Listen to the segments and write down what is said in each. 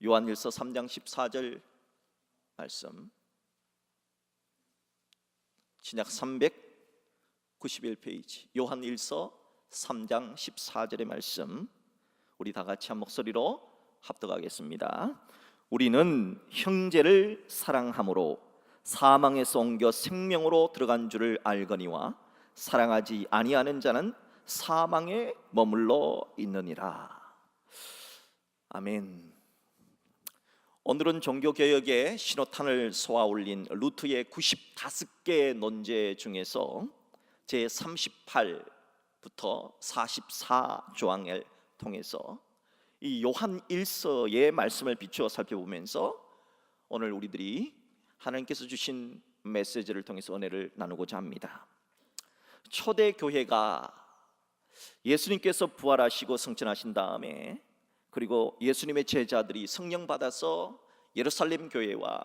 요한일서 3장 14절 말씀, 신약 391페이지 요한일서 3장 14절의 말씀, 우리 다 같이 한 목소리로 합독하겠습니다. 우리는 형제를 사랑함으로 사망에서 옮겨 생명으로 들어간 줄을 알거니와 사랑하지 아니하는 자는 사망에 머물러 있느니라. 아멘. 오늘은 종교개혁의 신호탄을 쏘아 올린 루트의 95개의 논제 중에서 제38부터 44조항을 통해서 이 요한 1서의 말씀을 비추어 살펴보면서 오늘 우리들이 하나님께서 주신 메시지를 통해서 은혜를 나누고자 합니다. 초대교회가 예수님께서 부활하시고 승천하신 다음에, 그리고 예수님의 제자들이 성령 받아서 예루살렘 교회와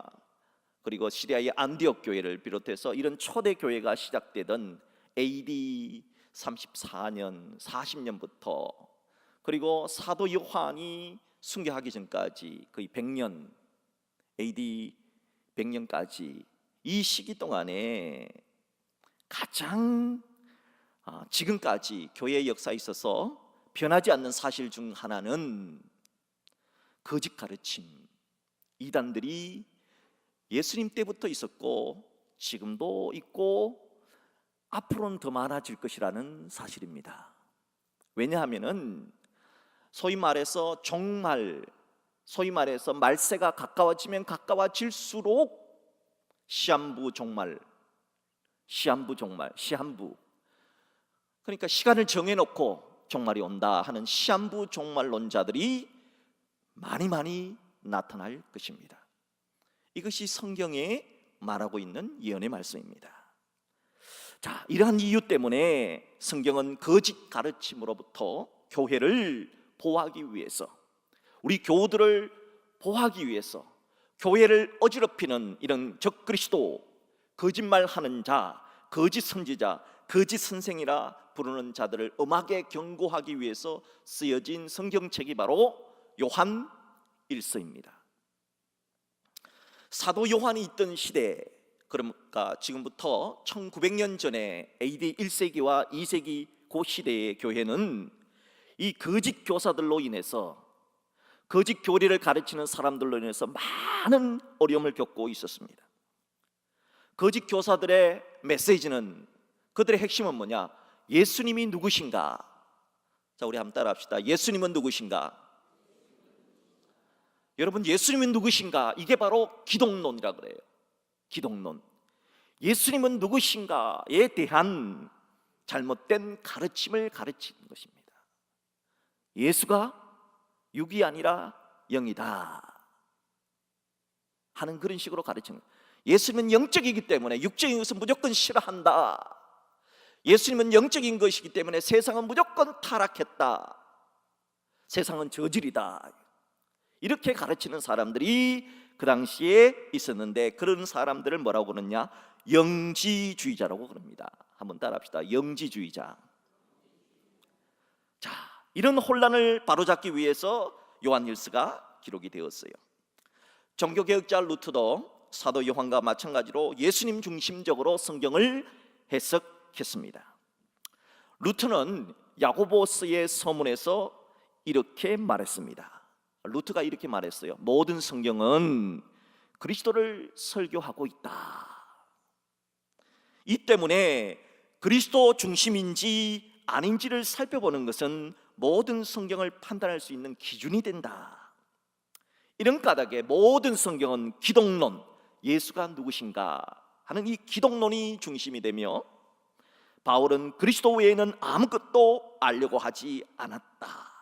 그리고 시리아의 안디옥 교회를 비롯해서 이런 초대교회가 시작되던 AD 34년 40년부터, 그리고 사도 요한이 순교하기 전까지 거의 100년, AD 100년까지 이 시기 동안에 가장 지금까지 교회의 역사에 있어서 변하지 않는 사실 중 하나는 거짓 가르침, 이단들이 예수님 때부터 있었고 지금도 있고 앞으로는 더 많아질 것이라는 사실입니다. 왜냐하면은 소위 말해서 종말, 소위 말해서 말세가 가까워지면 가까워질수록 시한부 종말, 그러니까 시간을 정해놓고 종말이 온다 하는 시한부 종말론자들이 많이 나타날 것입니다. 이것이 성경에 말하고 있는 예언의 말씀입니다. 자, 이러한 이유 때문에 성경은 거짓 가르침으로부터 교회를 보호하기 위해서, 우리 교우들을 보호하기 위해서 교회를 어지럽히는 이런 적그리스도, 거짓말하는 자, 거짓 선지자, 거짓 선생이라 부르는 자들을 엄하게 경고하기 위해서 쓰여진 성경책이 바로 요한 1서입니다. 사도 요한이 있던 시대, 그러니까 지금부터 1900년 전에 AD 1세기와 2세기 그 시대의 교회는 이 거짓 교사들로 인해서, 거짓 교리를 가르치는 사람들로 인해서 많은 어려움을 겪고 있었습니다. 거짓 교사들의 메시지는, 그들의 핵심은 뭐냐? 예수님이 누구신가? 자, 우리 한번 따라합시다. 예수님은 누구신가? 여러분, 예수님은 누구신가? 이게 바로 기독론이라 그래요. 기독론. 예수님은 누구신가에 대한 잘못된 가르침을 가르치는 것입니다. 예수가 육이 아니라 영이다 하는 그런 식으로 가르치는 거예요. 예수님은 영적이기 때문에 육적인 것은 무조건 싫어한다. 예수님은 영적인 것이기 때문에 세상은 무조건 타락했다, 세상은 저질이다, 이렇게 가르치는 사람들이 그 당시에 있었는데, 그런 사람들을 뭐라고 그러냐? 영지주의자라고 그럽니다. 한번 따라합시다. 영지주의자. 자, 이런 혼란을 바로잡기 위해서 요한일서가 기록이 되었어요. 종교개혁자 루트도 사도 요한과 마찬가지로 예수님 중심적으로 성경을 해석했습니다. 루트는 야고보스의 서문에서 이렇게 말했습니다. 루트가 이렇게 말했어요. 모든 성경은 그리스도를 설교하고 있다. 이 때문에 그리스도 중심인지 아닌지를 살펴보는 것은 모든 성경을 판단할 수 있는 기준이 된다. 이런 까닭에 모든 성경은 기독론, 예수가 누구신가 하는 이 기독론이 중심이 되며, 바울은 그리스도 외에는 아무것도 알려고 하지 않았다.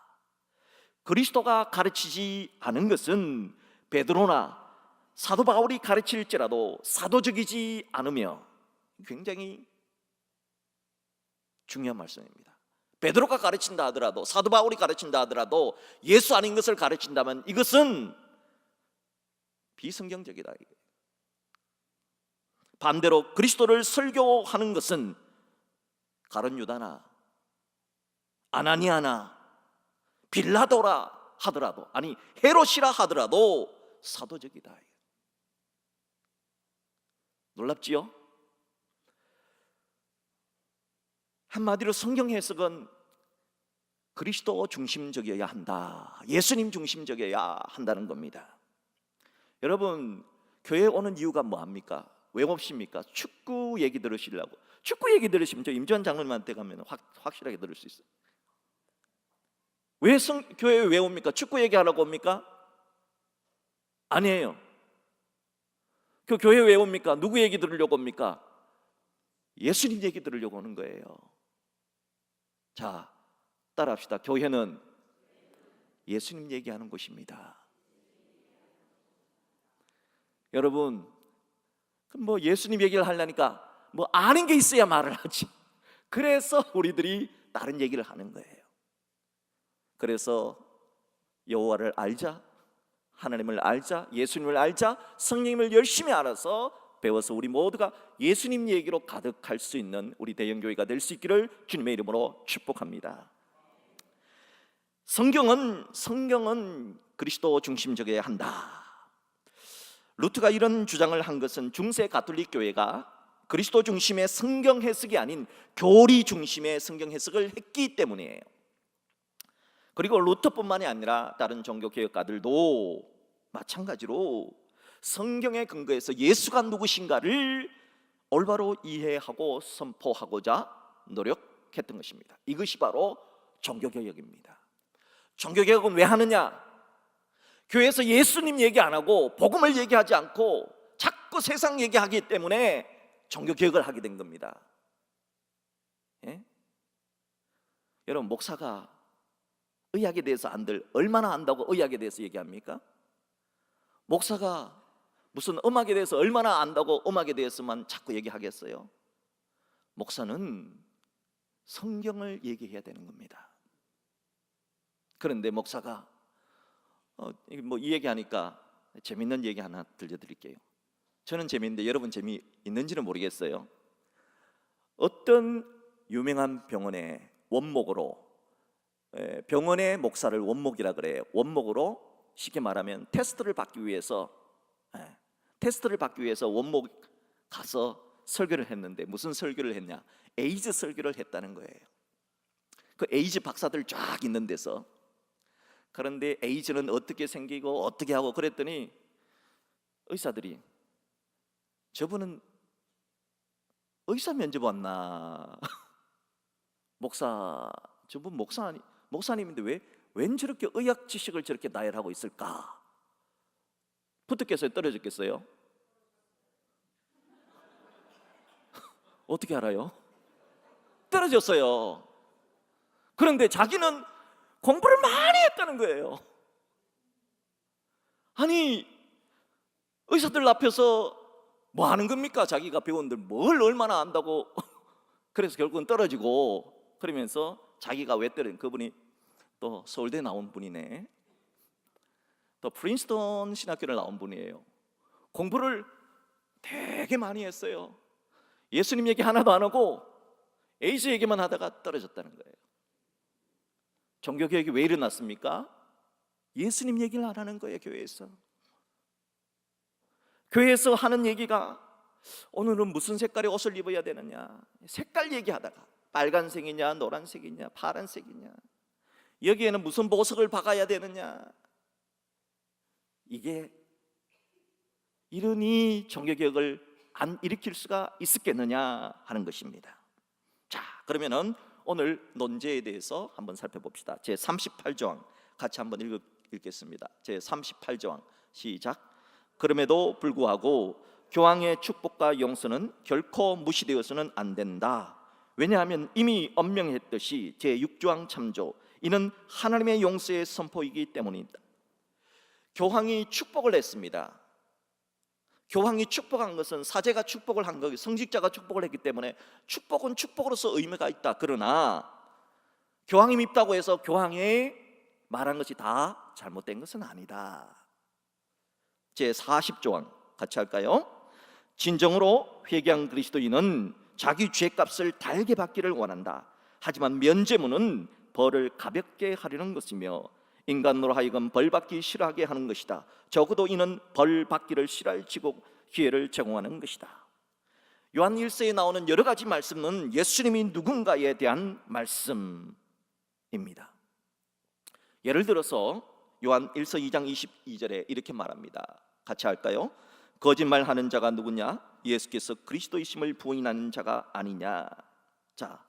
그리스도가 가르치지 않은 것은 베드로나 사도 바울이 가르칠지라도 사도적이지 않으며, 굉장히 중요한 말씀입니다. 베드로가 가르친다 하더라도, 사도 바울이 가르친다 하더라도 예수 아닌 것을 가르친다면 이것은 비성경적이다. 반대로 그리스도를 설교하는 것은 가룟 유다나 아나니아나 빌라도라 하더라도, 아니 헤롯이라 하더라도 사도적이다. 놀랍지요? 한마디로 성경 해석은 그리스도 중심적이어야 한다, 예수님 중심적이어야 한다는 겁니다. 여러분, 교회에 오는 이유가 뭐합니까? 왜 오십니까? 축구 얘기 들으시려고. 축구 얘기 들으시면 저 임주환 장로님한테 가면 확실하게 들을 수 있어요. 왜 교회에 왜 옵니까? 축구 얘기하라고 옵니까? 아니에요. 그 교회 왜 옵니까? 누구 얘기 들으려고 옵니까? 예수님 얘기 들으려고 오는 거예요. 자, 따라합시다. 교회는 예수님 얘기하는 곳입니다. 여러분, 뭐 예수님 얘기를 하려니까 뭐 아는 게 있어야 말을 하지. 그래서 우리들이 다른 얘기를 하는 거예요. 그래서 여호와를 알자, 하나님을 알자, 예수님을 알자, 성령님을 열심히 알아서 배워서 우리 모두가 예수님 얘기로 가득할 수 있는 우리 대형교회가 될 수 있기를 주님의 이름으로 축복합니다. 성경은 그리스도 중심적이어야 한다. 루트가 이런 주장을 한 것은 중세 가톨릭 교회가 그리스도 중심의 성경 해석이 아닌 교리 중심의 성경 해석을 했기 때문이에요. 그리고 루터뿐만이 아니라 다른 종교 개혁가들도 마찬가지로 성경에 근거해서 예수가 누구신가를 올바로 이해하고 선포하고자 노력했던 것입니다. 이것이 바로 종교개혁입니다. 종교개혁은 왜 하느냐? 교회에서 예수님 얘기 안 하고 복음을 얘기하지 않고 자꾸 세상 얘기하기 때문에 종교개혁을 하게 된 겁니다. 예? 여러분, 목사가 의학에 대해서 안들 얼마나 안다고 의학에 대해서 얘기합니까? 목사가 무슨 음악에 대해서 얼마나 안다고 음악에 대해서만 자꾸 얘기하겠어요? 목사는 성경을 얘기해야 되는 겁니다. 그런데 목사가 이 얘기하니까 재밌는 얘기 하나 들려드릴게요. 저는 재미있는데 여러분 재미있는지는 모르겠어요. 어떤 유명한 병원의 원목으로, 병원의 목사를 원목이라 그래요. 원목으로 쉽게 말하면 테스트를 받기 위해서 원목 가서 설교를 했는데 무슨 설교를 했냐? 에이즈 설교를 했다는 거예요. 그 에이즈 박사들 쫙 있는 데서. 그런데 에이즈는 어떻게 생기고 어떻게 하고 그랬더니 의사들이, 저분은 의사 면접 왔나? 저분 목사님인데 웬 저렇게 의학 지식을 저렇게 나열하고 있을까? 붙었겠어요? 떨어졌겠어요? 어떻게 알아요? 떨어졌어요. 그런데 자기는 공부를 많이 했다는 거예요. 아니, 의사들 앞에서 뭐 하는 겁니까? 자기가 배운들 뭘 얼마나 안다고. 그래서 결국은 떨어지고, 그러면서 자기가 왜 떨어진, 그분이 또 서울대 나온 분이네, 또 프린스턴 신학교를 나온 분이에요. 공부를 되게 많이 했어요. 예수님 얘기 하나도 안 하고 에이즈 얘기만 하다가 떨어졌다는 거예요. 종교개혁이 왜 일어났습니까? 예수님 얘기를 안 하는 거예요. 교회에서 하는 얘기가 오늘은 무슨 색깔의 옷을 입어야 되느냐, 색깔 얘기하다가 빨간색이냐 노란색이냐 파란색이냐, 여기에는 무슨 보석을 박아야 되느냐, 이게 이러니 종교개혁을 안 일으킬 수가 있었겠느냐 하는 것입니다. 자, 그러면은 오늘 논제에 대해서 한번 살펴봅시다. 제 38조항 같이 한번 읽겠습니다. 제 38조항 시작. 그럼에도 불구하고 교황의 축복과 용서는 결코 무시되어서는 안 된다. 왜냐하면 이미 엄명했듯이 제 6조항 참조, 이는 하나님의 용서의 선포이기 때문이다. 교황이 축복을 했습니다. 교황이 축복한 것은 사제가 축복을 한 거고 성직자가 축복을 했기 때문에 축복은 축복으로서 의미가 있다. 그러나 교황이 밉다고 해서 교황이 말한 것이 다 잘못된 것은 아니다. 제 40조항 같이 할까요? 진정으로 회개한 그리스도인은 자기 죄값을 달게 받기를 원한다. 하지만 면죄무는 벌을 가볍게 하려는 것이며 인간으로 하여금 벌받기 싫어하게 하는 것이다. 적어도 이는 벌받기를 싫어할 기회를 제공하는 것이다. 요한 1서에 나오는 여러 가지 말씀은 예수님이 누군가에 대한 말씀입니다. 예를 들어서 요한 1서 2장 22절에 이렇게 말합니다. 같이 할까요? 거짓말하는 자가 누구냐? 예수께서 그리스도이심을 부인하는 자가 아니냐. 자,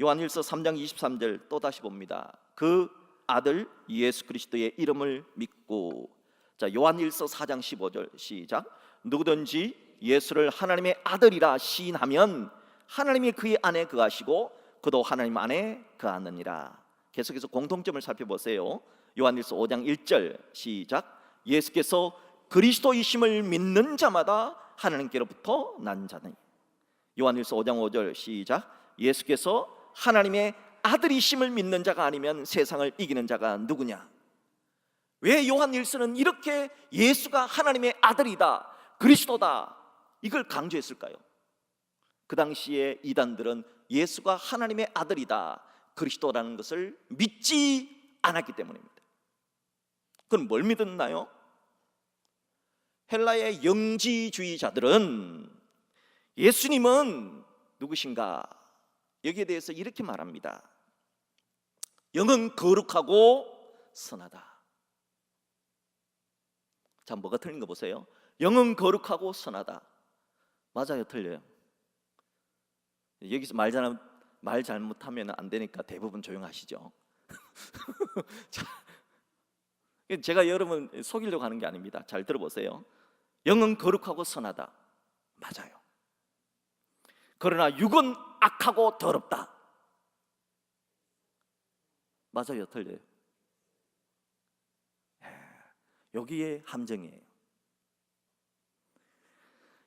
요한 1서 3장 23절 또 다시 봅니다. 그 아들 예수 그리스도의 이름을 믿고. 자, 요한 1서 4장 15절 시작. 누구든지 예수를 하나님의 아들이라 시인하면 하나님이 그의 안에 거하시고 그도 하나님 안에 거하느니라. 계속해서 공통점을 살펴보세요. 요한일서 5장 1절 시작. 예수께서 그리스도이심을 믿는 자마다 하나님께로부터 난 자니. 요한일서 5장 5절 시작. 예수께서 하나님의 아들이심을 믿는 자가 아니면 세상을 이기는 자가 누구냐. 왜 요한일서는 이렇게 예수가 하나님의 아들이다, 그리스도다, 이걸 강조했을까요? 그 당시에 이단들은 예수가 하나님의 아들이다, 그리스도라는 것을 믿지 않았기 때문입니다. 그럼 뭘 믿었나요? 헬라의 영지주의자들은 예수님은 누구신가? 여기에 대해서 이렇게 말합니다. 영은 거룩하고 선하다. 자, 뭐가 틀린 거 보세요. 영은 거룩하고 선하다. 맞아요, 틀려요? 여기서 말 잘못하면 안 되니까 대부분 조용하시죠. 자, 제가 여러분 속이려고 하는 게 아닙니다. 잘 들어보세요. 영은 거룩하고 선하다. 맞아요. 그러나 육은 악하고 더럽다. 맞아요, 틀려요? 여기에 함정이에요.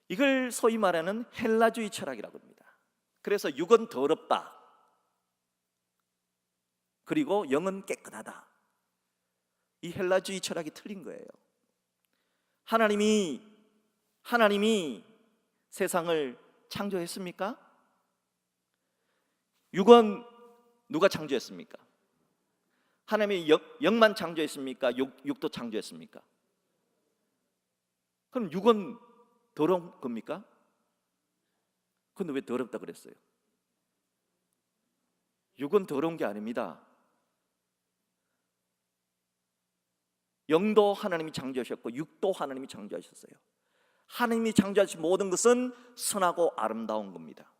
이걸 소위 말하는 헬라주의 철학이라고 합니다. 그래서 육은 더럽다, 그리고 영은 깨끗하다. 이 헬라주의 철학이 틀린 거예요. 하나님이 세상을 창조했습니까? 육은 누가 창조했습니까? 하나님이 영만 창조했습니까? 육도 창조했습니까? 그럼 육은 더러운 겁니까? 근데 왜 더럽다 그랬어요? 육은 더러운 게 아닙니다. 영도 하나님이 창조하셨고 육도 하나님이 창조하셨어요. 하나님이 창조하신 모든 것은 선하고 아름다운 겁니다.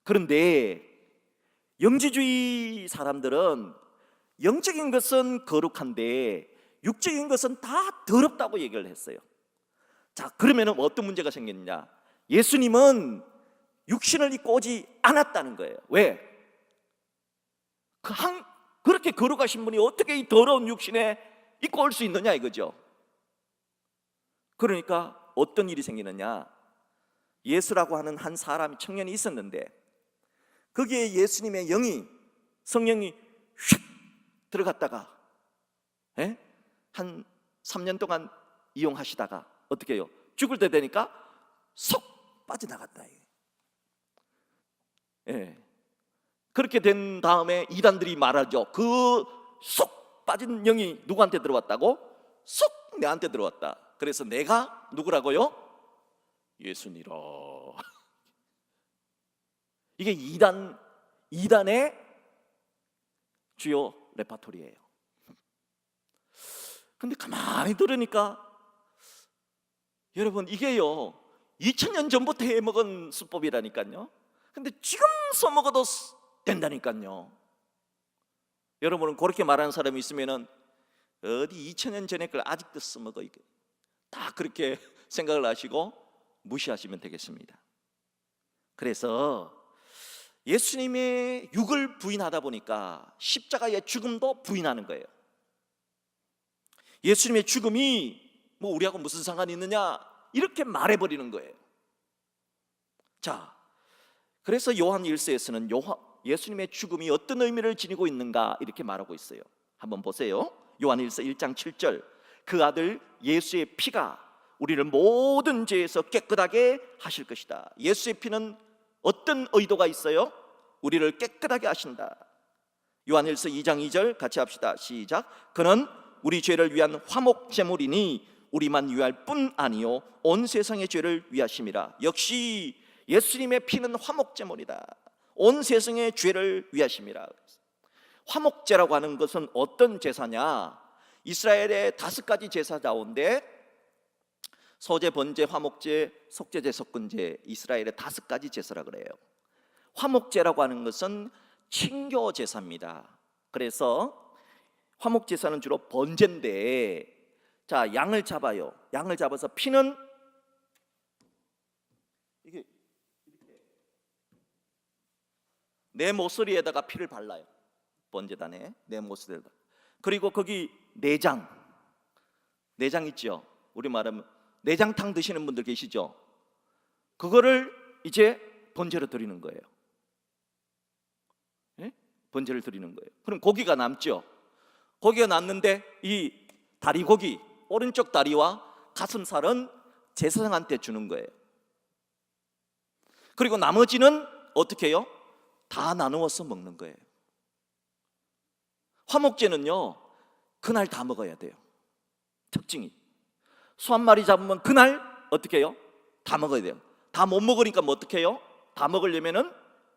그런데 영지주의 사람들은 영적인 것은 거룩한데 육적인 것은 다 더럽다고 얘기를 했어요. 자, 그러면 어떤 문제가 생겼냐? 예수님은 육신을 입고 오지 않았다는 거예요. 왜? 그렇게 거룩하신 분이 어떻게 이 더러운 육신에 입고 올 수 있느냐 이거죠. 그러니까 어떤 일이 생기느냐? 예수라고 하는 한 사람, 청년이 있었는데 거기에 예수님의 성령이 휙 들어갔다가 한 3년 동안 이용하시다가 어떻게 해요? 죽을 때 되니까 쏙 빠져나갔다. 그렇게 된 다음에 이단들이 말하죠. 그 쏙 빠진 영이 누구한테 들어왔다고? 쏙 내한테 들어왔다. 그래서 내가 누구라고요? 예수니라. 이게 이단의 주요 레파토리예요. 근데 가만히 들으니까 여러분, 이게요 2000년 전부터 해먹은 수법이라니까요. 근데 지금 써먹어도 된다니까요. 여러분은 그렇게 말하는 사람이 있으면은 어디 2000년 전에 걸 아직도 써먹어, 이게 다 그렇게 생각을 하시고 무시하시면 되겠습니다. 그래서 예수님의 육을 부인하다 보니까 십자가의 죽음도 부인하는 거예요. 예수님의 죽음이 뭐 우리하고 무슨 상관이 있느냐 이렇게 말해버리는 거예요. 자, 그래서 요한 1서에서는 예수님의 죽음이 어떤 의미를 지니고 있는가 이렇게 말하고 있어요. 한번 보세요. 요한 1서 1장 7절. 그 아들 예수의 피가 우리를 모든 죄에서 깨끗하게 하실 것이다. 예수의 피는 어떤 의도가 있어요? 우리를 깨끗하게 하신다. 요한일서 2장 2절 같이 합시다. 시작. 그는 우리 죄를 위한 화목 제물이니 우리만 위할 뿐 아니요 온 세상의 죄를 위하심이라. 역시 예수님의 피는 화목 제물이다. 온 세상의 죄를 위하심이라. 화목제라고 하는 것은 어떤 제사냐? 이스라엘의 5가지 제사 가운데 소제, 번제, 화목제, 속죄제, 속건제, 이스라엘의 5가지 제사라 그래요. 화목제라고 하는 것은 친교 제사입니다. 그래서 화목 제사는 주로 번제인데, 자, 양을 잡아요. 양을 잡아서 피는 이게 내 모서리에다가 피를 발라요. 번제단에 내 모서리에다가. 그리고 거기 내장 있죠. 우리 말하면 내장탕 드시는 분들 계시죠. 그거를 이제 번제로 드리는 거예요. 예? 번제를 드리는 거예요. 그럼 고기가 남죠. 고기가 남는데 이 다리고기, 오른쪽 다리와 가슴살은 제사장한테 주는 거예요. 그리고 나머지는 어떻게 해요? 다 나누어서 먹는 거예요. 화목제는요, 그날 다 먹어야 돼요. 특징이 소 한 마리 잡으면 그날 어떻게 해요? 다 먹어야 돼요. 다 못 먹으니까 뭐 어떻게 해요? 다 먹으려면은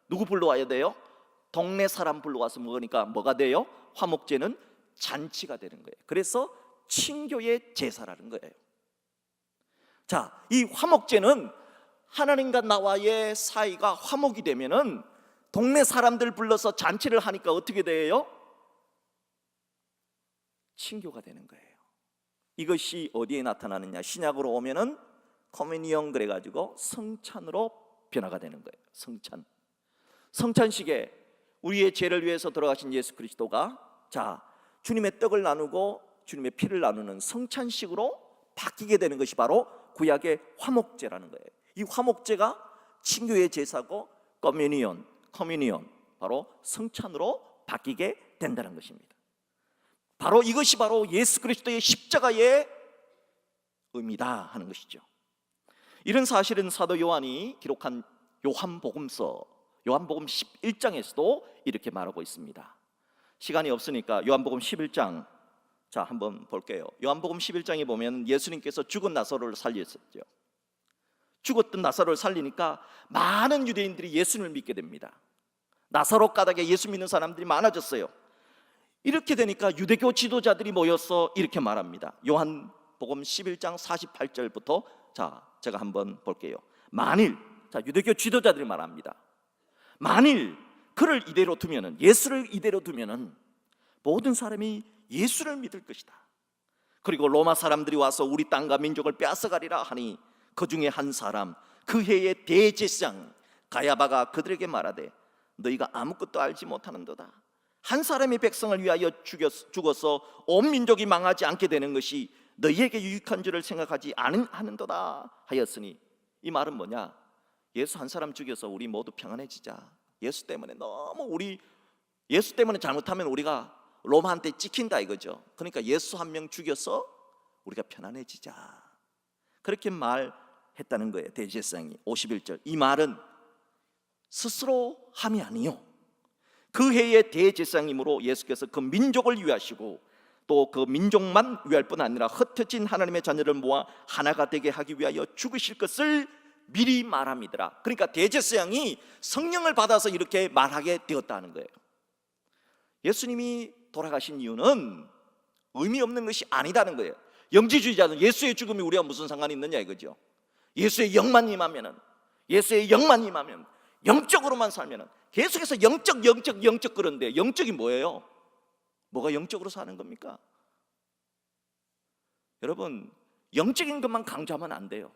누구 불러와야 돼요? 동네 사람 불러와서 먹으니까 뭐가 돼요? 화목제는 잔치가 되는 거예요. 그래서 친교의 제사라는 거예요. 자, 이 화목제는 하나님과 나와의 사이가 화목이 되면은 동네 사람들 불러서 잔치를 하니까 어떻게 돼요? 친교가 되는 거예요. 이것이 어디에 나타나느냐? 신약으로 오면은 커뮤니언 그래가지고 성찬으로 변화가 되는 거예요. 성찬식에 우리의 죄를 위해서 돌아가신 예수 그리스도가 자, 주님의 떡을 나누고 주님의 피를 나누는 성찬식으로 바뀌게 되는 것이 바로 구약의 화목제라는 거예요. 이 화목제가 친교의 제사고 커뮤니언 바로 성찬으로 바뀌게 된다는 것입니다. 바로 이것이 바로 예수 그리스도의 십자가의 의미다 하는 것이죠. 이런 사실은 사도 요한이 기록한 요한복음 11장에서도 이렇게 말하고 있습니다. 시간이 없으니까 요한복음 11장 자 한번 볼게요. 요한복음 11장에 보면 예수님께서 죽은 나사로를 살렸었죠. 죽었던 나사로를 살리니까 많은 유대인들이 예수님을 믿게 됩니다. 나사로 가닥에 예수 믿는 사람들이 많아졌어요. 이렇게 되니까 유대교 지도자들이 모여서 이렇게 말합니다. 요한복음 11장 48절부터 자 제가 한번 볼게요. 만일 자 유대교 지도자들이 말합니다. 만일 그를 이대로 두면은 예수를 이대로 두면은 모든 사람이 예수를 믿을 것이다. 그리고 로마 사람들이 와서 우리 땅과 민족을 빼앗아가리라 하니 그 중에 한 사람 그 해의 대제사장 가야바가 그들에게 말하되 너희가 아무것도 알지 못하는도다. 한 사람이 백성을 위하여 죽어서 온 민족이 망하지 않게 되는 것이 너희에게 유익한 줄을 생각하지 않는도다 하였으니 이 말은 뭐냐? 예수 한 사람 죽여서 우리 모두 평안해지자. 예수 때문에 예수 때문에 잘못하면 우리가 로마한테 찍힌다 이거죠. 그러니까 예수 한 명 죽여서 우리가 편안해지자. 그렇게 말했다는 거예요. 대제사장이 51절. 이 말은 스스로 함이 아니요 그 해의 대제사장이므로 예수께서 그 민족을 위하시고 또 그 민족만 위할 뿐 아니라 흩어진 하나님의 자녀를 모아 하나가 되게 하기 위하여 죽으실 것을 미리 말함이더라. 그러니까 대제사장이 성령을 받아서 이렇게 말하게 되었다는 거예요. 예수님이 돌아가신 이유는 의미 없는 것이 아니다는 거예요. 영지주의자는 예수의 죽음이 우리와 무슨 상관이 있느냐 이거죠. 예수의 영만 임하면 영적으로만 살면은 계속해서 영적 그런데 영적이 뭐예요? 뭐가 영적으로 사는 겁니까? 여러분 영적인 것만 강조하면 안 돼요.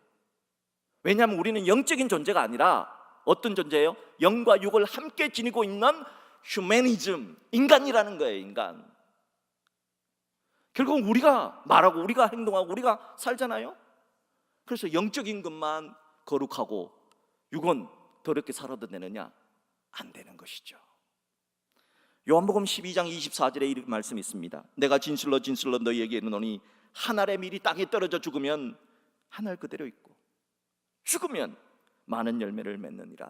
왜냐하면 우리는 영적인 존재가 아니라 어떤 존재예요? 영과 육을 함께 지니고 있는 휴머니즘, 인간이라는 거예요. 인간. 결국 우리가 말하고 우리가 행동하고 우리가 살잖아요. 그래서 영적인 것만 거룩하고 육은 더럽게 살아도 되느냐? 안 되는 것이죠. 요한복음 12장 24절에 이렇게 말씀이 있습니다. 내가 진실로 너희에게 이르노니 한 알의 밀이 땅에 떨어져 죽으면 한 알 그대로 있고 죽으면 많은 열매를 맺느니라.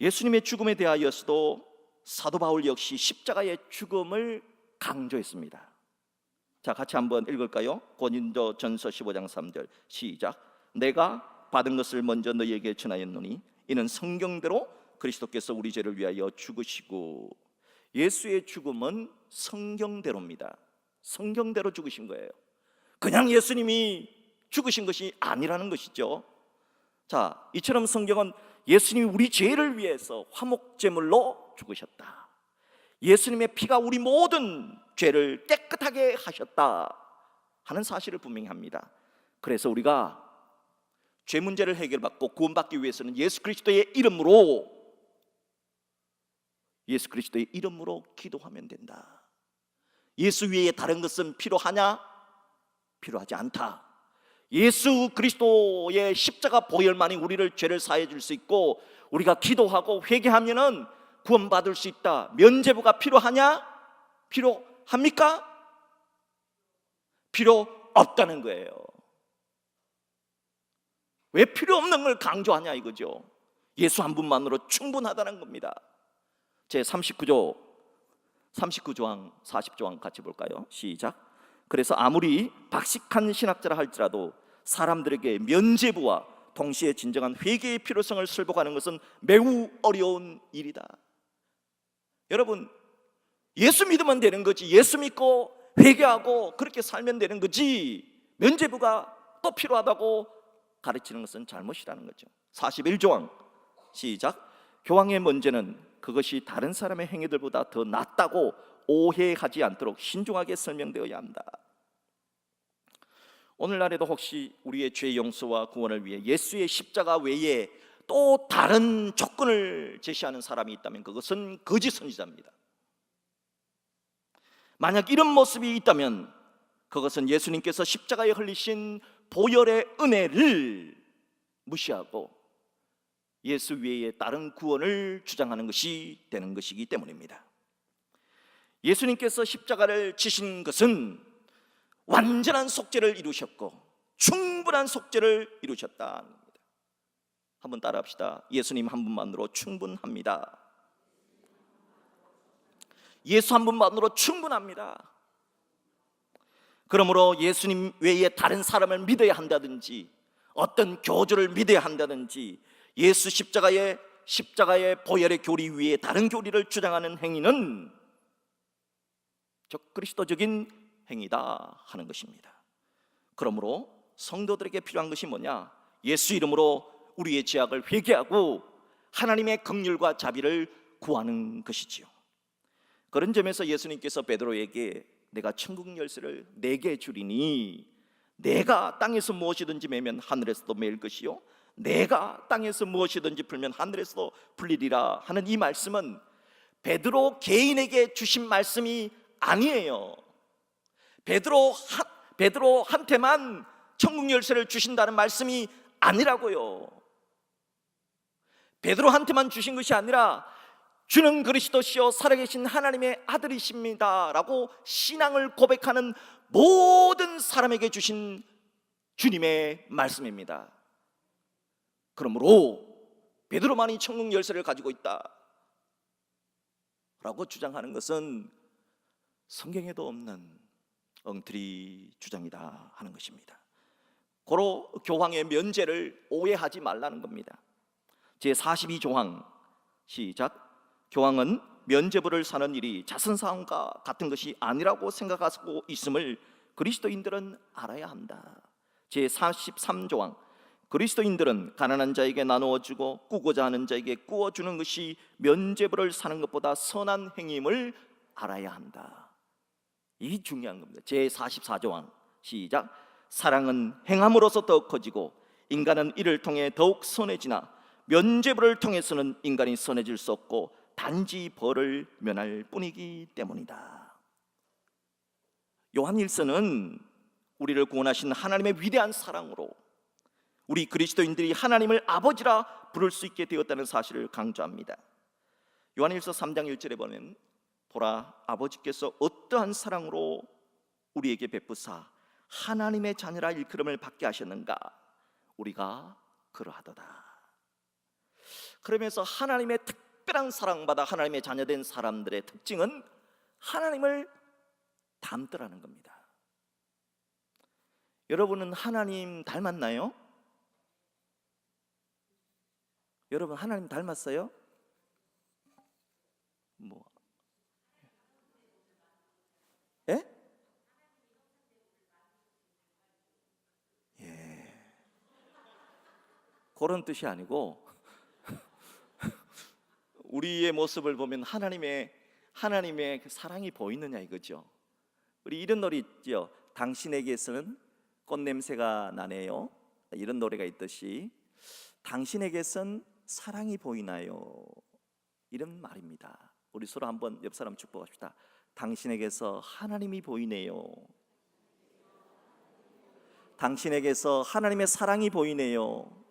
예수님의 죽음에 대하여서도 사도 바울 역시 십자가의 죽음을 강조했습니다. 자, 같이 한번 읽을까요? 고린도전서 15장 3절 시작. 내가 받은 것을 먼저 너희에게 전하였노니 이는 성경대로 그리스도께서 우리 죄를 위하여 죽으시고. 예수의 죽음은 성경대로입니다. 성경대로 죽으신 거예요. 그냥 예수님이 죽으신 것이 아니라는 것이죠. 자, 이처럼 성경은 예수님이 우리 죄를 위해서 화목제물로 죽으셨다, 예수님의 피가 우리 모든 죄를 깨끗하게 하셨다 하는 사실을 분명히 합니다. 그래서 우리가 죄 문제를 해결받고 구원받기 위해서는 예수 그리스도의 이름으로 기도하면 된다. 예수 외에 다른 것은 필요하냐? 필요하지 않다. 예수 그리스도의 십자가 보혈만이 우리를 죄를 사해 줄 수 있고, 우리가 기도하고 회개하면은 구원받을 수 있다. 면죄부가 필요하냐? 필요합니까? 필요 없다는 거예요. 왜 필요 없는 걸 강조하냐 이거죠. 예수 한 분만으로 충분하다는 겁니다. 제 39조항 40조항 같이 볼까요? 시작. 그래서 아무리 박식한 신학자라 할지라도 사람들에게 면죄부와 동시에 진정한 회개의 필요성을 설득하는 것은 매우 어려운 일이다. 여러분, 예수 믿으면 되는 거지, 예수 믿고 회개하고 그렇게 살면 되는 거지, 면죄부가 또 필요하다고 가르치는 것은 잘못이라는 거죠. 41조항 시작. 교황의 문제는 그것이 다른 사람의 행위들보다 더 낫다고 오해하지 않도록 신중하게 설명되어야 한다. 오늘날에도 혹시 우리의 죄 용서와 구원을 위해 예수의 십자가 외에 또 다른 조건을 제시하는 사람이 있다면 그것은 거짓 선지자입니다. 만약 이런 모습이 있다면 그것은 예수님께서 십자가에 흘리신 보혈의 은혜를 무시하고 예수 외에 다른 구원을 주장하는 것이 되는 것이기 때문입니다. 예수님께서 십자가를 지신 것은 완전한 속죄를 이루셨고 충분한 속죄를 이루셨다. 한번 따라합시다. 예수님 한 분만으로 충분합니다. 예수 한 분만으로 충분합니다. 그러므로 예수님 외에 다른 사람을 믿어야 한다든지 어떤 교주를 믿어야 한다든지 예수 십자가의 보혈의 교리 위에 다른 교리를 주장하는 행위는 적그리스도적인 행위다 하는 것입니다. 그러므로 성도들에게 필요한 것이 뭐냐? 예수 이름으로 우리의 죄악을 회개하고 하나님의 긍휼과 자비를 구하는 것이지요. 그런 점에서 예수님께서 베드로에게 내가 천국 열쇠를 네게 주리니 내가 땅에서 무엇이든지 매면 하늘에서도 매일 것이요 내가 땅에서 무엇이든지 풀면 하늘에서도 풀리리라 하는 이 말씀은 베드로 개인에게 주신 말씀이 아니에요. 베드로한테만 천국 열쇠를 주신다는 말씀이 아니라고요. 베드로한테만 주신 것이 아니라 주는 그리스도시요 살아계신 하나님의 아들이십니다 라고 신앙을 고백하는 모든 사람에게 주신 주님의 말씀입니다. 그러므로 베드로만이 천국 열쇠를 가지고 있다 라고 주장하는 것은 성경에도 없는 엉터리 주장이다 하는 것입니다. 고로 교황의 면죄를 오해하지 말라는 겁니다. 제 42조항 시작. 교황은 면죄부를 사는 일이 자선사항과 같은 것이 아니라고 생각하고 있음을 그리스도인들은 알아야 한다. 제 43조항 그리스도인들은 가난한 자에게 나누어 주고 꾸고자 하는 자에게 꾸어주는 것이 면죄부를 사는 것보다 선한 행임을 알아야 한다. 이 중요한 겁니다. 제 44조항 시작. 사랑은 행함으로써 더욱 커지고 인간은 이를 통해 더욱 선해지나 면죄부를 통해서는 인간이 선해질 수 없고 단지 벌을 면할 뿐이기 때문이다. 요한 1서는 우리를 구원하신 하나님의 위대한 사랑으로 우리 그리스도인들이 하나님을 아버지라 부를 수 있게 되었다는 사실을 강조합니다. 요한 1서 3장 1절에 보면 보라 아버지께서 어떠한 사랑으로 우리에게 베푸사 하나님의 자녀라 일컬음을 받게 하셨는가 우리가 그러하도다. 그러면서 하나님의 특별한 사랑받아 하나님의 자녀된 사람들의 특징은 하나님을 닮더라는 겁니다. 여러분은 하나님 닮았나요? 여러분 하나님 닮았어요? 뭐? 예? 예. 그런 뜻이 아니고 우리의 모습을 보면 하나님의 그 사랑이 보이느냐 이거죠. 우리 이런 노래 있죠. 당신에게서는 꽃냄새가 나네요. 이런 노래가 있듯이 당신에게선 사랑이 보이나요? 이런 말입니다. 우리 서로 한번 옆 사람 축복합시다. 당신에게서 하나님이 보이네요. 당신에게서 하나님의 사랑이 보이네요.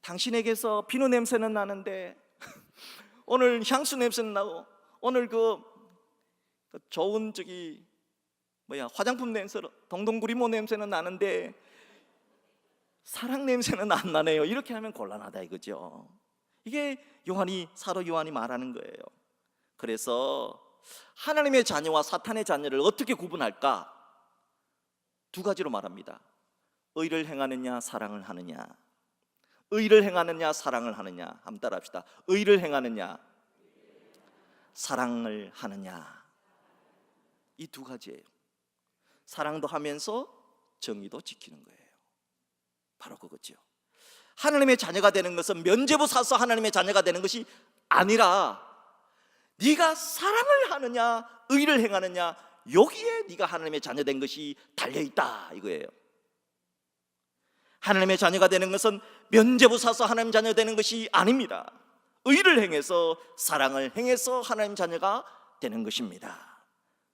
당신에게서 비누 냄새는 나는데 오늘 향수 냄새는 나고 오늘 그 좋은 화장품 냄새, 동동구리모 냄새는 나는데 사랑 냄새는 안 나네요. 이렇게 하면 곤란하다 이거죠. 이게 사도 요한이 말하는 거예요. 그래서 하나님의 자녀와 사탄의 자녀를 어떻게 구분할까? 두 가지로 말합니다. 의를 행하느냐 사랑을 하느냐. 의를 행하느냐 사랑을 하느냐. 한번 따라합시다. 의를 행하느냐 사랑을 하느냐. 이 두 가지예요. 사랑도 하면서 정의도 지키는 거예요. 바로 그거죠. 하나님의 자녀가 되는 것은 면죄부 사서 하나님의 자녀가 되는 것이 아니라 네가 사랑을 하느냐 의를 행하느냐 여기에 네가 하나님의 자녀 된 것이 달려있다 이거예요. 하나님의 자녀가 되는 것은 면죄부 사서 하나님 자녀 되는 것이 아닙니다. 의를 행해서 사랑을 행해서 하나님 자녀가 되는 것입니다.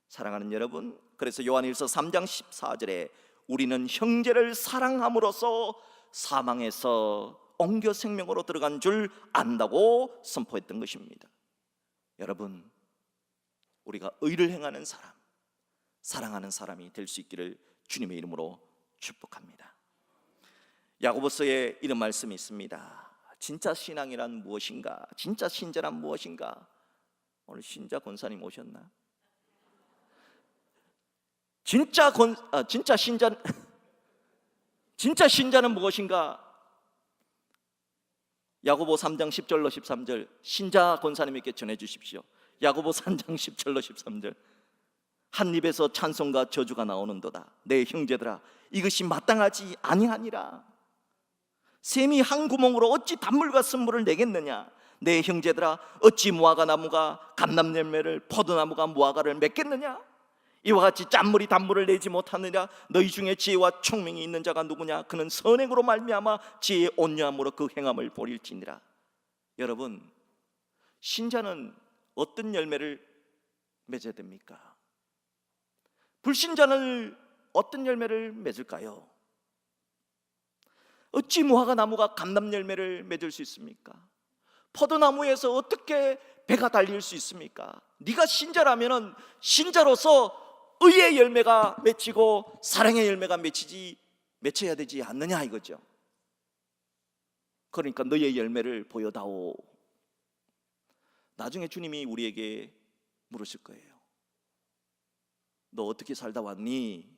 사랑하는 여러분, 그래서 요한일서 3장 14절에 우리는 형제를 사랑함으로써 사망에서 옮겨 생명으로 들어간 줄 안다고 선포했던 것입니다. 여러분, 우리가 의를 행하는 사람, 사랑하는 사람이 될 수 있기를 주님의 이름으로 축복합니다. 야고보서에 이런 말씀이 있습니다. 진짜 신앙이란 무엇인가? 진짜 신자란 무엇인가? 오늘 신자 권사님 오셨나? 진짜 신자는 무엇인가? 야고보 3장 10절로 13절 신자 권사님에게 전해 주십시오. 야고보 3장 10절로 13절 한 입에서 찬송과 저주가 나오는도다. 내 형제들아 이것이 마땅하지 아니하니라. 샘이 한 구멍으로 어찌 단물과 쓴물을 내겠느냐. 내 형제들아 어찌 무화과 나무가 감람 열매를 포도나무가 무화과를 맺겠느냐. 이와 같이 짠물이 단물을 내지 못하느냐. 너희 중에 지혜와 총명이 있는 자가 누구냐. 그는 선행으로 말미암아 지혜의 온유함으로 그 행함을 보릴지니라. 여러분, 신자는 어떤 열매를 맺어야 됩니까? 불신자는 어떤 열매를 맺을까요? 어찌 무화과 나무가 감람 열매를 맺을 수 있습니까? 포도나무에서 어떻게 배가 달릴 수 있습니까? 네가 신자라면 신자로서 의의 열매가 맺히고 사랑의 열매가 맺혀야 되지 않느냐 이거죠. 그러니까 너의 열매를 보여다오. 나중에 주님이 우리에게 물으실 거예요. 너 어떻게 살다 왔니?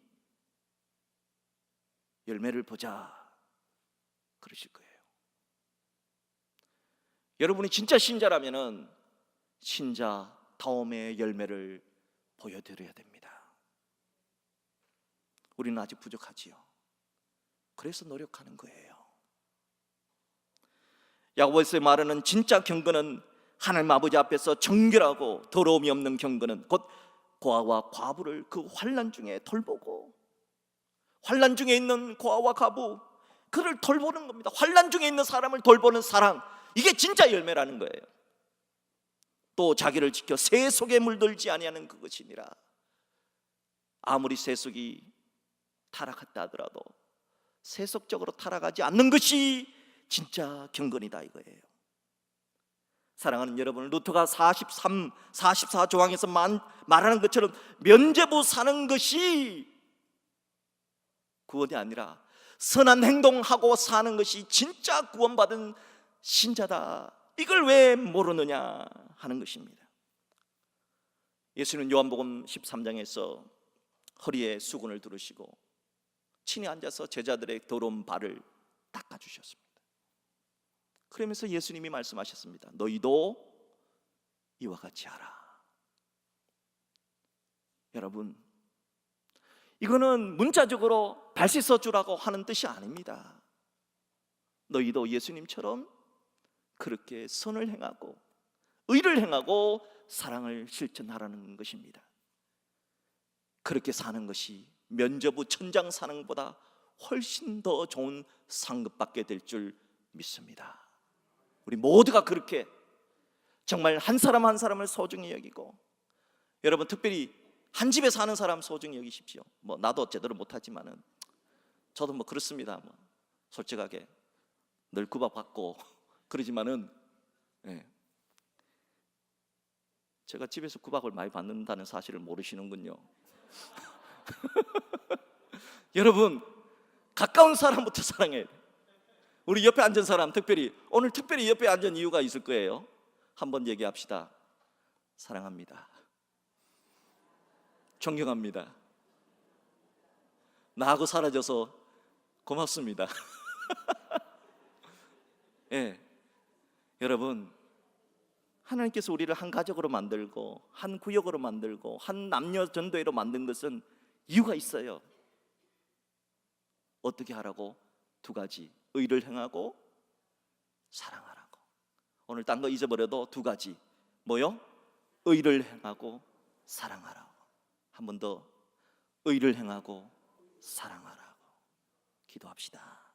열매를 보자 그러실 거예요. 여러분이 진짜 신자라면은 신자다움의 열매를 보여드려야 됩니다. 우리는 아직 부족하지요. 그래서 노력하는 거예요. 야고보서에 말하는 진짜 경건은 하나님 아버지 앞에서 정결하고 더러움이 없는 경건은 곧 고아와 과부를 그 환난 중에 돌보고, 환난 중에 있는 고아와 과부 그를 돌보는 겁니다. 환난 중에 있는 사람을 돌보는 사랑, 이게 진짜 열매라는 거예요. 또 자기를 지켜 새 속에 물들지 아니하는 그것이니라. 아무리 새 속이 타락했다 하더라도 세속적으로 타락하지 않는 것이 진짜 경건이다 이거예요. 사랑하는 여러분, 루터가 44조항에서 말하는 것처럼 면죄부 사는 것이 구원이 아니라 선한 행동하고 사는 것이 진짜 구원받은 신자다. 이걸 왜 모르느냐 하는 것입니다. 예수는 요한복음 13장에서 허리에 수건을 두르시고 친히 앉아서 제자들의 더러운 발을 닦아주셨습니다. 그러면서 예수님이 말씀하셨습니다. 너희도 이와 같이 하라. 여러분, 이거는 문자적으로 발 씻어주라고 하는 뜻이 아닙니다. 너희도 예수님처럼 그렇게 선을 행하고 의를 행하고 사랑을 실천하라는 것입니다. 그렇게 사는 것이 면접 후 천장 사능보다 훨씬 더 좋은 상급받게 될 줄 믿습니다. 우리 모두가 그렇게 정말 한 사람 한 사람을 소중히 여기고, 여러분 특별히 한 집에 사는 사람 소중히 여기십시오. 뭐 나도 제대로 못하지만은 저도 뭐 그렇습니다. 뭐 솔직하게 늘 구박받고 그러지만은 제가 집에서 구박을 많이 받는다는 사실을 모르시는군요. 여러분, 가까운 사람부터 사랑해야 돼요. 우리 옆에 앉은 사람 오늘 특별히 옆에 앉은 이유가 있을 거예요. 한번 얘기합시다. 사랑합니다. 존경합니다. 나하고 사라져서 고맙습니다. 여러분, 하나님께서 우리를 한 가족으로 만들고 한 구역으로 만들고 한 남녀 전도회로 만든 것은 이유가 있어요. 어떻게 하라고? 두 가지. 의를 행하고 사랑하라고. 오늘 딴 거 잊어버려도 두 가지. 뭐요? 의를 행하고 사랑하라고. 한 번 더. 의를 행하고 사랑하라고. 기도합시다.